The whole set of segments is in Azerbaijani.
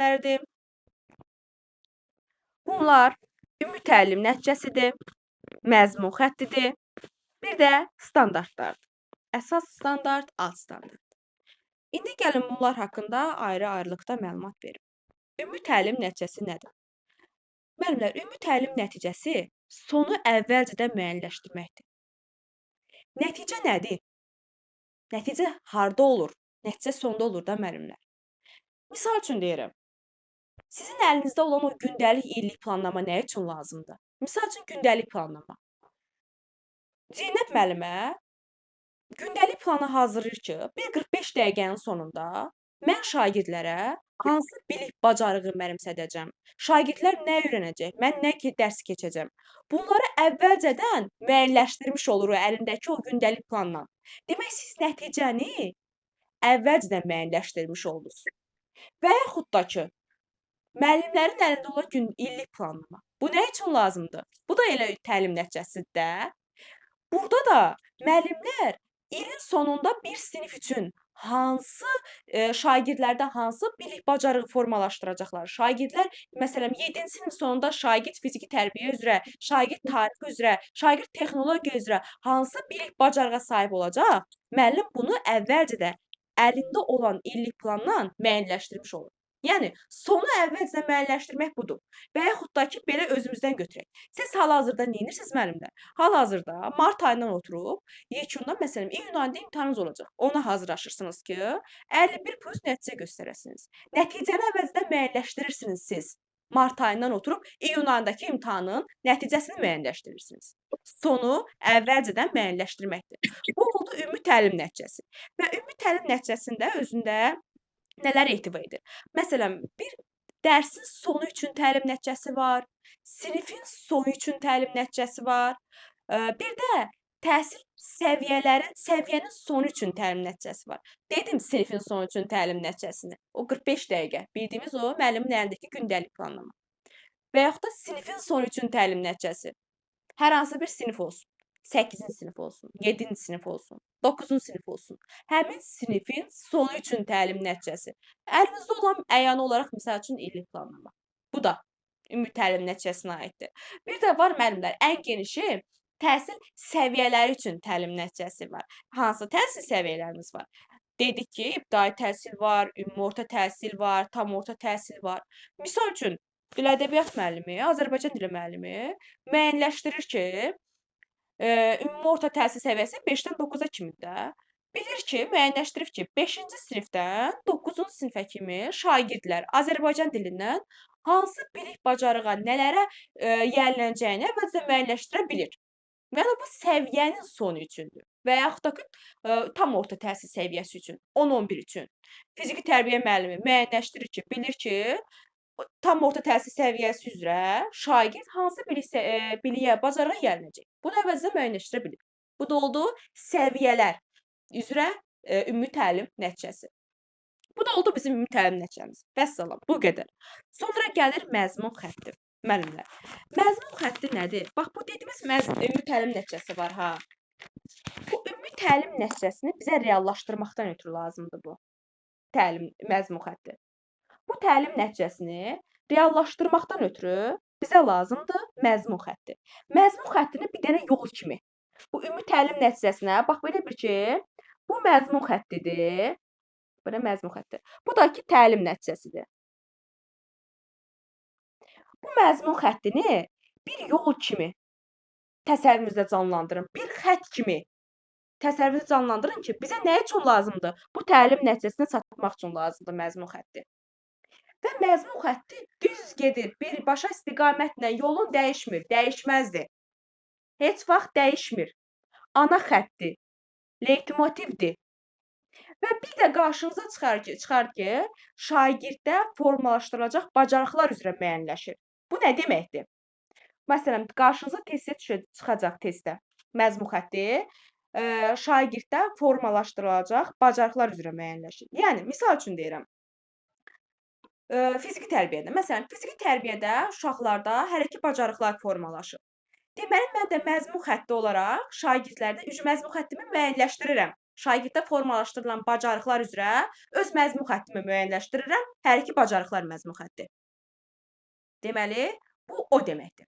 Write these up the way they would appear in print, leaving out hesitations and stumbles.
Dərdim. Bunlar ümumi təlim nəticəsidir, məzmun xəttidir, bir də standartlardır. Əsas standart, alt standart. İndi gəlin bunlar haqqında ayrı-ayrılıqda məlumat verim. Ümumi təlim nəticəsi nədir? Müəllimlər, ümumi təlim nəticəsi sonu əvvəlcədən müəyyənləşdirməkdir. Nəticə nədir? Nəticə harda olur? Nəticə sonda olur da müəllimlər. Misal üçün deyirəm, sizin əlinizdə olan o gündəlik, illik planlama nə üçün lazımdır? Misal üçün gündəlik planlama. Zeynəb müəllimə gündəlik planı hazırlayır ki, bir 45 dəqiqənin sonunda mən şagirdlərə hansı bilik, bacarığı mənimsədəcəm? Şagirdlər nə öyrənəcək? Mən nə dərs keçəcəm? Bunları əvvəlcədən müəyyənləşdirmiş oluruq əlindəki o gündəlik planla. Demək, siz nəticəni əvvəlcədən müəyyənləşdirmiş oldunuz. Və yaxud da ki, müəllimlərin əlində olan illik planlama. Bu nə üçün lazımdır? Bu da elə təlim nəticəsidir də. Burada da müəllimlər ilin sonunda bir sinif üçün hansı şagirdlərdə hansı bilik, bacarığı formalaşdıracaqlar? Şagirdlər, məsələn, 7-ci sinif sonunda şagird fiziki tərbiyə üzrə, şagird tarix üzrə, şagird texnologiya üzrə hansı bilik, bacarığa sahib olacaq? Müəllim bunu əvvəlcədən əlində olan illik planla müəyyənləşdirmiş olur. Yəni, sonu əvvəlcədən müəyyənləşdirmək budur. Və yaxud da ki, belə özümüzdən götürək. Siz hal-hazırda neyinirsiniz müəllimlər? Hal-hazırda mart ayından oturub, yekunda məsələn, iyun ayında imtahanınız olacaq. Ona hazırlaşırsınız ki, 51+ nəticə göstərəsiniz. Nəticəni əvvəlcədən müəyyənləşdirirsiniz siz. Mart ayından oturub, iyun ayındakı imtahanın nəticəsini müəyyənləşdirirsiniz. Sonu əvvəlcədən müəyyənləşdirməkdir. Bu oldu ümumi təlim nəticəsi. Və ümumi təlim nəticəsində özündə nələr ehtiva edir? Məsələn, bir dərsin sonu üçün təlim nəticəsi var, sinifin sonu üçün təlim nəticəsi var, bir də təhsil səviyyənin sonu üçün təlim nəticəsi var. Dedim sinifin sonu üçün təlim nəticəsini. O 45 dəqiqə, bildiyimiz o müəllimin əlindəki gündəlik planlama. Və yaxud da sinifin sonu üçün təlim nəticəsi. Hər hansı bir sinif olsun. 8-ci sinif olsun, 7-ci sinif olsun, 9-cu sinif olsun. Həmin sinifin sonu üçün təlim nəticəsi. Əlinizdə olan əyani olaraq, misal üçün, illik planlama. Bu da ümumi təlim nəticəsinə aiddir. Bir də var müəllimlər, ən genişi təhsil səviyyələri üçün təlim nəticəsi var. Hansı təhsil səviyyələrimiz var? Dedik ki, ibtidai təhsil var, ümumi orta təhsil var, tam orta təhsil var. Misal üçün, dil ədəbiyyat müəllimi, Azərbaycan dili müəllimi müəyyənləşdirir ki, ümumi orta təhsil səviyyəsi 5-dən 9-a kimidir. Bilir ki, müəyyənləşdirib ki, 5-ci sinifdən 9-cu sinifə kimi şagirdlər Azərbaycan dilindən hansı bilik, bacarığa, nələrə yiyələnəcəyini əvvəlcədən müəyyənləşdirə bilir. Yəni, bu səviyyənin sonu üçündür. Və yaxud da ki, tam orta təhsil səviyyəsi üçün, 10-11 üçün. Fiziki tərbiyə müəllimi müəyyənləşdirir ki, bilir ki, tam orta təhsil səviyyəsi üzrə şagird hansı biliyə, bacarığa yiyələnəcək. Bunu əvvəlcədən müəyyənləşdirə bilir. Bu da oldu səviyyələr üzrə ümumi təlim nəticəsi. Bu da oldu bizim ümumi təlim nəticəmiz. Vəssalam, bu qədər. Sonra gəlir məzmun xətti. Müəllimlər, məzmun xətti nədir? Bax, bu dediyimiz ümumi təlim nəticəsi var, ha. Bu ümumi təlim nəticəsini bizə reallaşdırmaqdan ötürü lazımdır bu məzmun xətti. Bu təlim nəticəsini reallaşdırmaqdan ötürü bizə lazımdır məzmun xətti. Məzmun xəttini bir dənə yol kimi. Bu ümumi təlim nəticəsinə, bax, belə bir ki, bu məzmun xəttidir. Belə məzmun xətti. Bu da ki, təlim nəticəsidir. Bu məzmun xəttini bir yol kimi təsəvvürünüzdə canlandırın. Bir xətt kimi təsəvvürünüzdə canlandırın ki, bizə nə üçün lazımdır? Bu təlim nəticəsinə çatmaq üçün lazımdır məzmun xətti. Və məzmun xətti düz gedir, birbaşa istiqamətlə, yolun dəyişmir, dəyişməzdir. Heç vaxt dəyişmir. Ana xəttdir, leytmotivdir. Və bir də qarşınıza çıxar ki, şagirddə formalaşdırılacaq bacarıqlar üzrə müəyyənləşir. Bu nə deməkdir? Məsələn, qarşınıza testdə çıxacaq testdə məzmun xətti, şagirddə formalaşdırılacaq bacarıqlar üzrə müəyyənləşir. Yəni, misal üçün deyirəm, fiziki tərbiyədə. Məsələn, fiziki tərbiyədə uşaqlarda hərəki bacarıqlar formalaşır. Deməli, mən də məzmun xətti olaraq şagirdlərdə məzmun xəttimi müəyyənləşdirirəm. Şagirddə formalaşdırılan bacarıqlar üzrə öz məzmun xəttimi müəyyənləşdirirəm. Hər iki bacarıqlar məzmun xətti. Deməli, bu o deməkdir.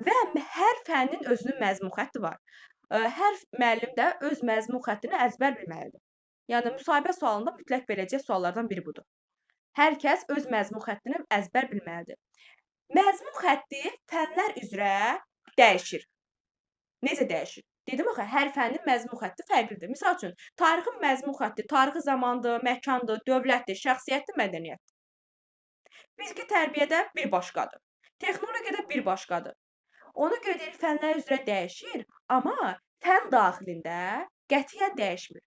Və hər fənnin özünün məzmun xətti var. Hər müəllim də öz məzmun xəttini əzbər bilməlidir. Yəni müsahibə sualında mütləq verəcək suallardan biri budur. Hər kəs öz məzmun xəttini əzbər bilməlidir. Məzmun xətti fənlər üzrə dəyişir. Necə dəyişir? Dedim axı, hər fənnin məzmun xətti fərqlidir. Misal üçün, tarixin məzmun xətti tarixi zamandır, məkandır, dövlətdir, şəxsiyyətdir, mədəniyyətdir. Fiziki tərbiyədə bir başqadır. Texnologiyada bir başqadır. Ona görə deyir, fənlər üzrə dəyişir, amma fən daxilində qətiyyən dəyişmir.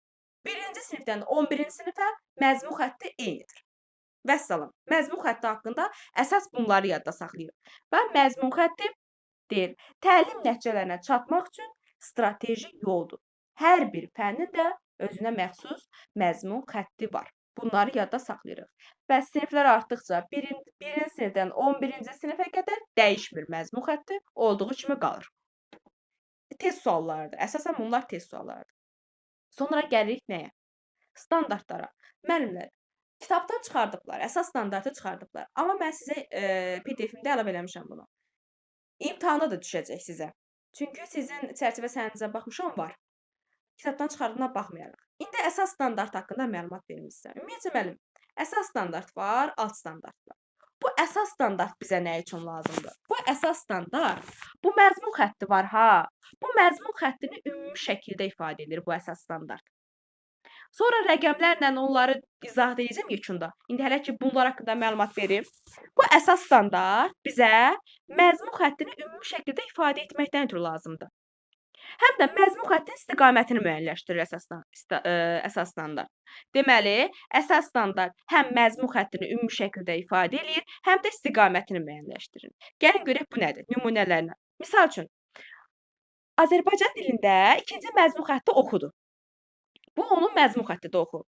1-ci sinifdən 11-ci sinifə məzmun xətti eynidir. Vəssalam. Məzmun xətti haqqında əsas bunları yadda saxlayın. Və məzmun xətti deyir, təlim nəticələrinə çatmaq üçün strateji yoldur. Hər bir fənnin də özünə məxsus məzmun xətti var. Bunları yadda saxlayırıq. Və siniflər artdıqca 1-ci sinifdən 11-ci sinifə qədər dəyişmir məzmun xətti, olduğu kimi qalır. Test suallarıdır. Əsasən bunlar test suallarıdır. Sonra gəlirik nəyə? Standartlara. Müəllimlər, kitabdan çıxardıblar, əsas standartı çıxardıblar. Amma mən sizə PDF-imdə əlavə eləmişəm bunu. İmtahana da düşəcək sizə. Çünki sizin çərçivə sənədinizə baxmışam, var. Kitabdan çıxardığına baxmayaraq. İndi əsas standart haqqında məlumat verim sizə. Ümumiyyətcə müəllim, əsas standart var, alt standart var. Bu əsas standart bizə nə üçün lazımdır? Bu əsas standart, bu məzmun xətti var ha. Bu məzmun xəttini ümumi şəkildə ifadə edir bu əsas standart. Sonra rəqəmlərlə onları izah edəcəm yekunda. İndi hələ ki bunlar haqqında məlumat verim. Bu əsas standart bizə məzmun xəttini ümumi şəkildə ifadə etməkdən ötürü lazımdır. Həm də məzmun xəttin istiqamətini müəyyənləşdirir əsas standart. Deməli, əsas standart həm məzmun xəttini ümumi şəkildə ifadə edir, həm də istiqamətini müəyyənləşdirir. Gəlin görək bu nədir? Nümunələrlə. Misal üçün, Azərbaycan dilində ikinci məzmun xətti oxudur. Bu onun məzmun xəttidir oxu.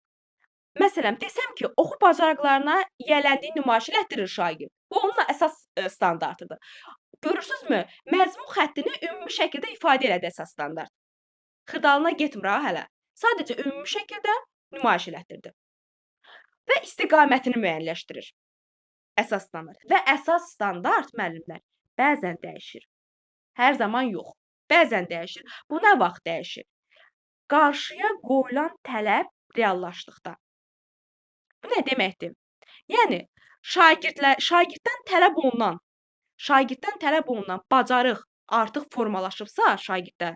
Məsələn, desəm ki, oxu bacarıqlarına yiyələndiyi nümayiş elətdirir şagird. Bu onun əsas standartıdır. Görürsünüzmü? Məzmun xəttini ümumi şəkildə ifadə elədi əsas standart. Xırdalına getmir ha hələ. Sadəcə ümumi şəkildə nümayiş elətdirdi. Və istiqamətini müəyyənləşdirir. Əsas standart. Və əsas standart müəllimlər bəzən dəyişir. Hər zaman yox. Bəzən dəyişir. Bu nə vaxt dəyişir? Qarşıya qoyulan tələb reallaşdıqda. Bu nə deməkdir? Yəni, şagirddən tələb olunan bacarıq artıq formalaşıbsa şagirddə,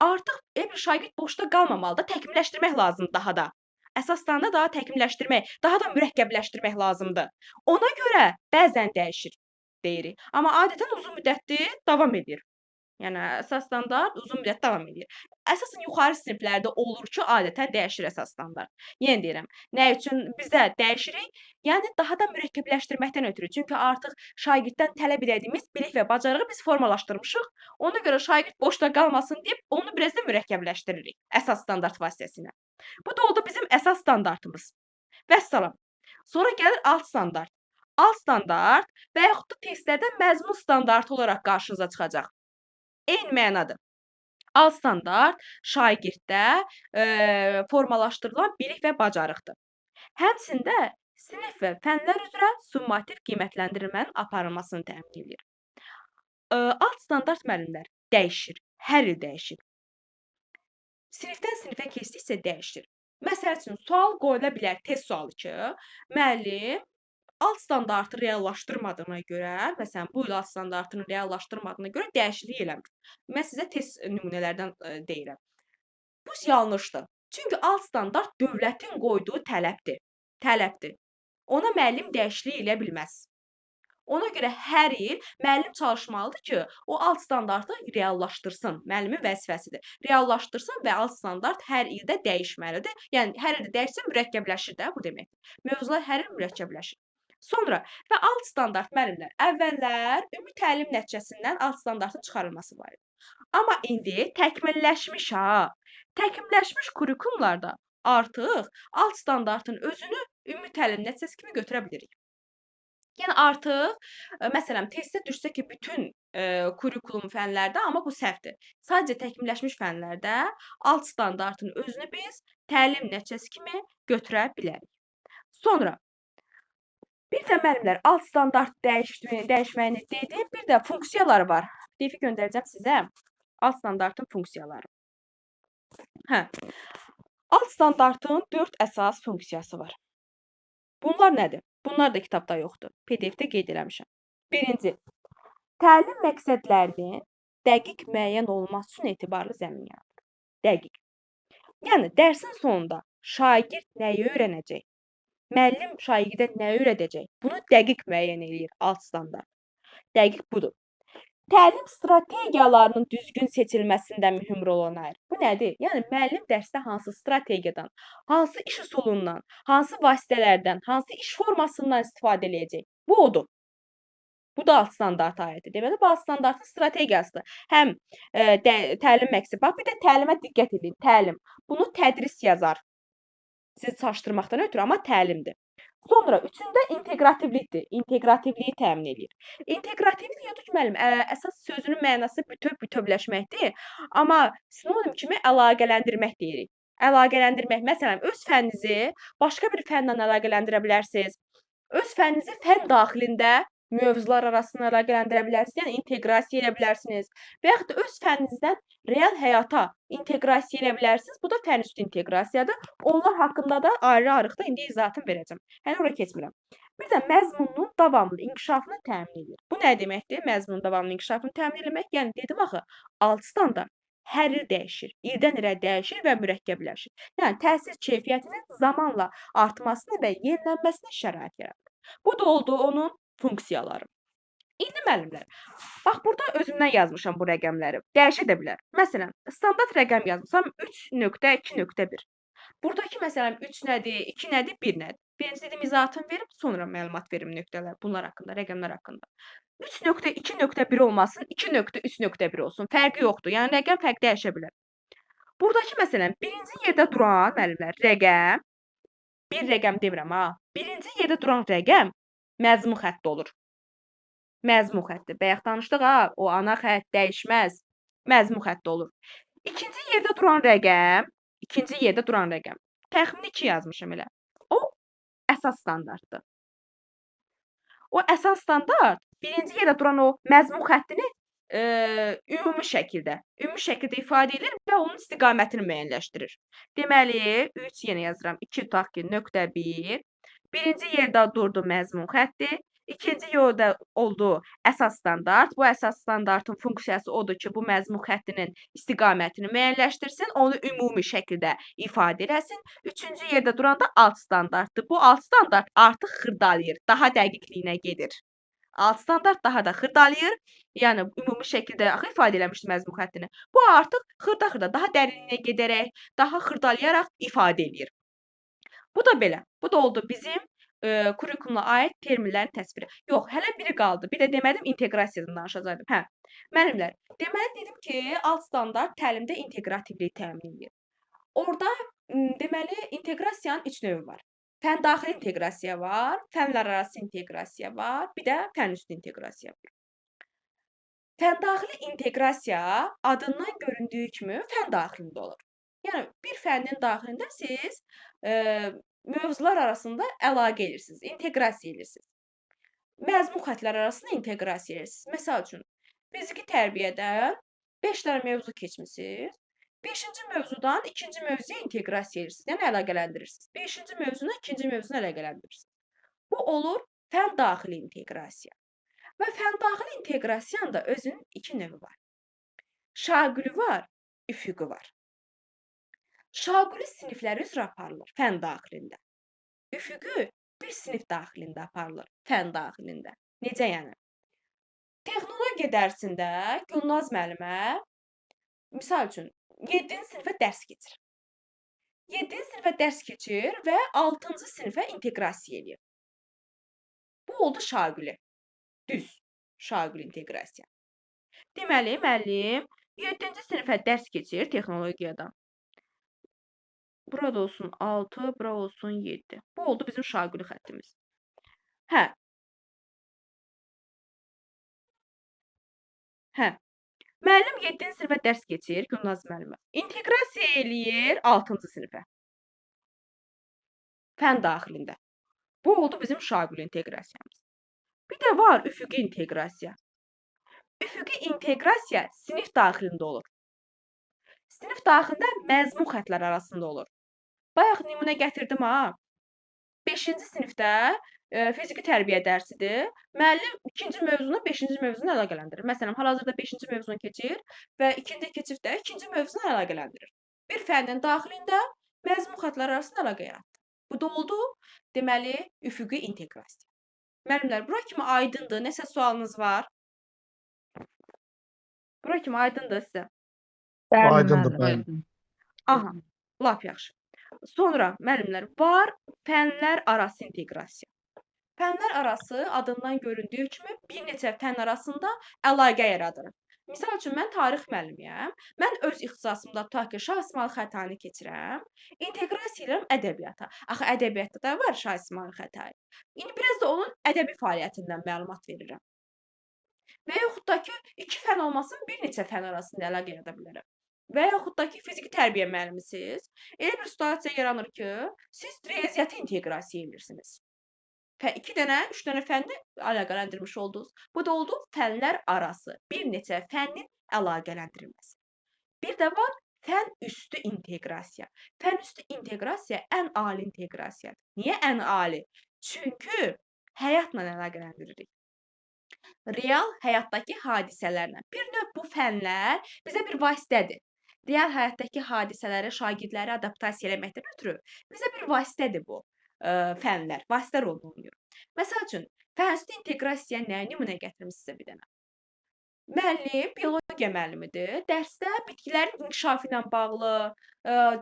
artıq bir şagird boşda qalmamalıdır, təkmilləşdirmək lazımdır daha da. Əsas standartda daha təkmilləşdirmək, daha da mürəkkəbləşdirmək lazımdır. Ona görə bəzən dəyişir deyirik. Amma adətən uzun müddətli davam edir. Yəni, əsas standart uzun müddət davam edir. Əsasən yuxarı siniflərdə olur ki, adətən dəyişir əsas standart. Yenə deyirəm, nə üçün bizdə dəyişirik? Yəni, daha da mürəkkəbləşdirməkdən ötürü. Çünki artıq şagirddən tələb edədiyimiz bilik və bacarığı biz formalaşdırmışıq. Ona görə şagird boşda qalmasın deyib, onu biraz da mürəkkəbləşdiririk əsas standart vasitəsilə. Bu da oldu bizim əsas standartımız. Vəssalam. Sonra gəlir alt standart. Alt standart və yaxud da testlərdə məzmun standartı olaraq qarşınıza çıxacaq. Eyni mənadır. Alt standart şagirddə formalaşdırılan bilik və bacarıqdır. Həmçində sinif və fənlər üzrə summativ qiymətləndirilmənin aparılmasını təmin edir. Alt standart müəllimlər dəyişir, hər il dəyişir. Sinifdən sinifə keçdikcə dəyişir. Məsəl üçün, sual qoyula bilər, test sualı ki, müəllim alt standartı reallaşdırmadığına görə, məsələn, bu il alt standartını reallaşdırmadığına görə dəyişiklik eləmir. Mən sizə test nümunələrdən deyirəm. Bu yanlışdır. Çünki alt standart dövlətin qoyduğu tələbdir. Ona müəllim dəyişiklik eləyə bilməz. Ona görə hər il müəllim çalışmalıdır ki, o alt standartı reallaşdırsın. Müəllimin vəzifəsidir. Reallaşdırsın və alt standart hər ildə dəyişməlidir. Yəni, hər ildə dəyişsə mürəkkəbləşir də, bu deməkdir. Mövzular hər il mürəkkəbləşir. Sonra və alt standart müəllimlər, əvvəllər ümumi təlim nəticəsindən alt standartın çıxarılması var idi. Amma indi təkmilləşmiş kurikulumlarda artıq alt standartın özünü ümumi təlim nəticəsi kimi götürə bilirik. Yəni artıq, məsələn, testdə düşsə ki, bütün, kurikulum fənlərdə, amma bu səhvdir. Sadəcə təkmilləşmiş fənlərdə alt standartın özünü biz təlim nəticəsi kimi götürə bilərik. Sonra bir də müəllimlər alt standart dəyişməyini dedim, bir də funksiyalar var. PDF göndərəcəm sizə. Alt standartın funksiyaları. Hə. Alt standartın 4 əsas funksiyası var. Bunlar nədir? Bunlar da kitabda yoxdur. PDF-də qeyd eləmişəm. Birinci, təlim məqsədlərinin dəqiq müəyyən olunması üçün etibarlı zəmin yaradır. Dəqiq. Yəni dərsin sonunda şagird nəyi öyrənəcək? Müəllim şagirdə nə öyrədəcək? Bunu dəqiq müəyyən eləyir alt standart. Dəqiq budur. Təlim strategiyalarının düzgün seçilməsində mühüm rol oynayır. Bu nədir? Yəni müəllim dərsdə hansı strategiyadan, hansı iş üsulundan, hansı vasitələrdən, hansı iş formasından istifadə eləyəcək? Bu odur. Bu da alt standarta aiddir. Deməli, bu alt standartın strategiyasıdır. Həm təlim məqsədi. Bax, bir də təlimə diqqət edin. Təlim. Bunu tədris yazar. Sizi çaşdırmaqdan ötürü, amma təlimdir. Sonra üçündə inteqrativlikdir. İnteqrativliyi təmin edir. İnteqrativlik yoxdur ki, müəllim, əsas sözünün mənası bütövləşməkdir. Amma sinonim kimi əlaqələndirmək deyirik. Əlaqələndirmək, məsələn, öz fənninizi başqa bir fənlə əlaqələndirə bilərsiniz. Öz fənninizi fənn daxilində mövzular arasında əlaqələndirə bilərsiniz, yəni inteqrasiya edə bilərsiniz. Və yaxud da öz fənninizdən real həyata inteqrasiya edə bilərsiniz. Bu da fənn üstü inteqrasiyadır. Onlar haqqında da ayrı-ayrıqda indi izahatını verəcəm. Yəni ora keçmirəm. Bir də məzmunun davamlı inkişafını təmin edir. Bu nə deməkdir? Məzmunun davamlı inkişafını təmin etmək, yəni dedim axı, alt standart hər il dəyişir. İldən ilə dəyişir və mürəkkəbləşir. Yəni təhsil keyfiyyətinin zamanla artmasını və yenilənməsinə şərait yaradır. Bu da oldu onun funksiyaları. İndi müəllimlər, bax burada özümdən yazmışam bu rəqəmləri. Dəyişə də bilər. Məsələn, standart rəqəm yazmışam 3.2.1. Buradakı məsələn 3 nədir, 2 nədir, 1 nədir? Birinci dedim izahatını verib, sonra məlumat verim nöqtələr, bunlar haqqında, rəqəmlər haqqında. 3.2.1 olmasın, 2.3.1 olsun. Fərqi yoxdur. Yəni rəqəm fərq dəyişə bilər. Buradakı məsələn birinci yerdə duran müəllimlər rəqəm, bir rəqəm demirəm ha. Birinci yerdə duran rəqəm məzmun xətti olur. Məzmun xətti. Bayaq danışdıq ha, o ana xətt dəyişməz. Məzmun xətti olur. İkinci yerdə duran rəqəm, təxmini 2 yazmışam elə. O əsas standartdır. O əsas standart birinci yerdə duran o məzmun xəttini ümumi şəkildə ifadə edir və onun istiqamətini müəyyənləşdirir. Deməli, 3 yenə yazıram. 2 tutaq ki, nöqtə 1. Birinci yerdə durdu məzmun xətti. İkinci yerdə oldu əsas standart. Bu əsas standartın funksiyası odur ki, bu məzmun xəttinin istiqamətini müəyyənləşdirsin, onu ümumi şəkildə ifadə eləsin. Üçüncü yerdə duran da alt standartdır. Bu alt standart artıq xırdalayır, daha dəqiqliyinə gedir. Alt standart daha da xırdalayır. Yəni ümumi şəkildə axı ifadə eləmişdi məzmun xəttini. Bu artıq xırda-xırda, daha dərinliyə gedərək, daha xırdalayaraq ifadə eləyir. Bu da belə. Bu da oldu bizim kurikuluma aid terminlərin təsviri. Yox, hələ biri qaldı. Bir də demədim inteqrasiyadan danışacaqdım. Hə. Müəllimlər, deməli dedim ki, alt standart təlimdə inteqrativliyi təmin edir. Orada deməli inteqrasiyanın 3 növü var. Fənn daxili inteqrasiya var, fənlər arası inteqrasiya var, bir də fənn üstü inteqrasiya var. Fənn daxili inteqrasiya adından göründüyü kimi fənn daxilində olur. Yəni bir fənnin daxilində siz mövzular arasında əlaqə edirsiniz, inteqrasiya edirsiniz. Məzmun xəttlər arasında inteqrasiya edirsiniz. Məsəl üçün, fiziki tərbiyədə 5 dənə mövzu keçmisiniz. 5-ci mövzudan 2-ci mövzuya inteqrasiya edirsiniz, yəni əlaqələndirirsiniz. 5-ci mövzunu 2-ci mövzuna əlaqələndirirsiniz. Bu olur fənn daxili inteqrasiya. Və fənn daxili inteqrasiyanın da özünün 2 növü var. Şaguli var, üfüqi var. Şaguli siniflər üzrə aparılır fənn daxilində. Üfüqi bir sinif daxilində aparılır fənn daxilində. Necə yəni? Texnologiya dərsində Gülnaz müəllimə misal üçün 7-ci sinifə dərs keçir. 7-ci sinifə dərs keçir və 6-cı sinifə inteqrasiya edir. Bu oldu şaguli. Düz şaguli inteqrasiya. Deməli, müəllim 7-ci sinifə dərs keçir texnologiyadan. Burada olsun 6, bura olsun 7. Bu oldu bizim şaguli xəttimiz. Hə. Hə, müəllim 7-ci sinifə dərs keçir, Gülnaz müəllimə. İnteqrasiya eləyir 6-cı sinifə. Fən daxilində. Bu oldu bizim şagül inteqrasiyamız. Bir də var üfüqi inteqrasiya. Üfüqi inteqrasiya sinif daxilində olur. Sinif daxilində məzmun xəttlər arasında olur. Bayaq nümunə gətirdim ha. 5-ci sinifdə fiziki tərbiyə dərsidir. Müəllim 2-ci mövzunu 5-ci mövzuna əlaqələndirir. Məsələn, hal-hazırda 5-ci mövzunu keçir və 2-ci keçiddə 2-ci mövzunu əlaqələndirir. Bir fəndən daxilində məzmun xəttləri arasında əlaqə yaratdı. Bu da oldu, deməli, üfüqi inteqrasiya. Müəllimlər, bura kimi aydındır. Nəsə sualınız var? Bura kimi aydındır sizə? Bəli, Aydındır, müəllim. bəli. Aha, lap yaxşı. Sonra müəllimlər, var fənlər arası inteqrasiya. Fənlər arası adından göründüyü kimi bir neçə fən arasında əlaqə yaradır. Misal üçün, mən tarix müəllimiyəm. Mən öz ixtisasımda tutaq ki, Şah İsmayıl Xətaini keçirəm. İnteqrasiya edirəm ədəbiyyata. Axı ədəbiyyatda da var Şah İsmayıl Xətai. İndi biraz da onun ədəbi fəaliyyətindən məlumat verirəm. Və yaxud da ki, iki fən olmasın, bir neçə fən arasında əlaqə yarada bilərəm. Və yaxud da ki, fiziki tərbiyə müəllimisiniz. Elə bir situasiya yaranır ki, siz riyaziyyatı inteqrasiya edirsiniz. 2 dənə, 3 dənə fənni əlaqələndirmiş oldunuz. Bu da oldu fənlər arası bir neçə fənnin əlaqələndirilməsi. Bir də var fən üstü inteqrasiya. Fən üstü inteqrasiya ən ali inteqrasiyadır. Niyə ən ali? Çünki həyatla əlaqələndiririk. Real həyatdakı hadisələrlə. Bir növ bu fənlər bizə bir vasitədir. Real həyatdakı hadisələri, şagirdləri adaptasiya eləməkdən ötürü bizə bir vasitədir bu fənlər. Vasitə rolunu oynayır. Məsəl üçün, fən üstü inteqrasiya nə nümunə gətirim sizə bir dənə. Müəllim biologiya müəllimidir. Dərsdə bitkilərin inkişafı ilə bağlı,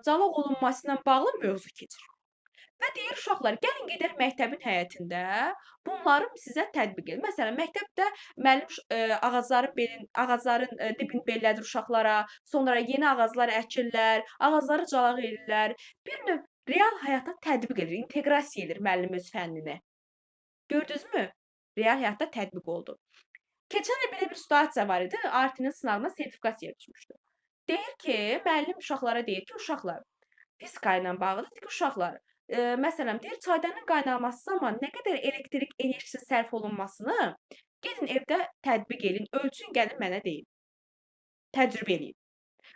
calaq olunması ilə bağlı mövzu keçir. Və deyir uşaqlar, gəlin gedək məktəbin həyətində bunları sizə tətbiq edin. Məsələn, məktəbdə müəllim ağacların dibini bellədir uşaqlara, sonra yeni ağaclar əkirlər, ağacları calaq edirlər. Bir növ real həyata tətbiq edir, inteqrasiya edir müəllim öz fənnini. Gördünüzmü? Real həyatda tətbiq oldu. Keçən il belə bir situasiya var idi, ART-nin sınavına sertifikasiya düşmüşdü. Deyir ki, müəllim uşaqlara deyir ki, uşaqlar, fizika ilə bağlıdır ki, uşaqlar, məsələn, deyir, çaydanın qaynalması zamanı nə qədər elektrik enerjisi sərf olunmasını gedin evdə tətbiq edin, ölçün, gəlin mənə deyin. Təcrübə eləyin.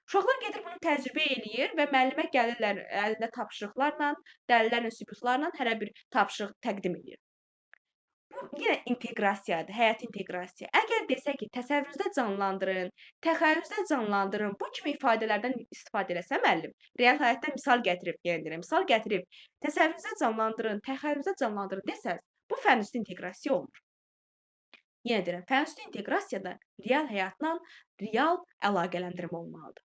Uşaqlar gedir bunu təcrübə eləyir və müəllimə gəlirlər əlində tapşırıqlarla, dəlillərlə, sübutlarla hərə bir tapşırıq təqdim edir. Bu yenə inteqrasiyadır, həyat inteqrasiya. Əgər desək ki, təsəvvürünüzdə canlandırın, təxəyyülünüzdə canlandırın, bu kimi ifadələrdən istifadə eləsə müəllim, real həyatda misal gətirib, yenə deyirəm, misal gətirib, təsəvvürünüzdə canlandırın, təxəyyülünüzdə canlandırın desəz, bu fən üstü inteqrasiya olmur. Yenə deyirəm, fən üstü inteqrasiyada real həyatla real əlaqələndirmə olmalıdır.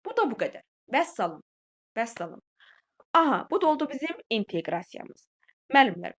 Bu da bu qədər. Vəssalam. Vəssalam. Aha, bu da oldu bizim inteqrasiyamız. Müəllimlər,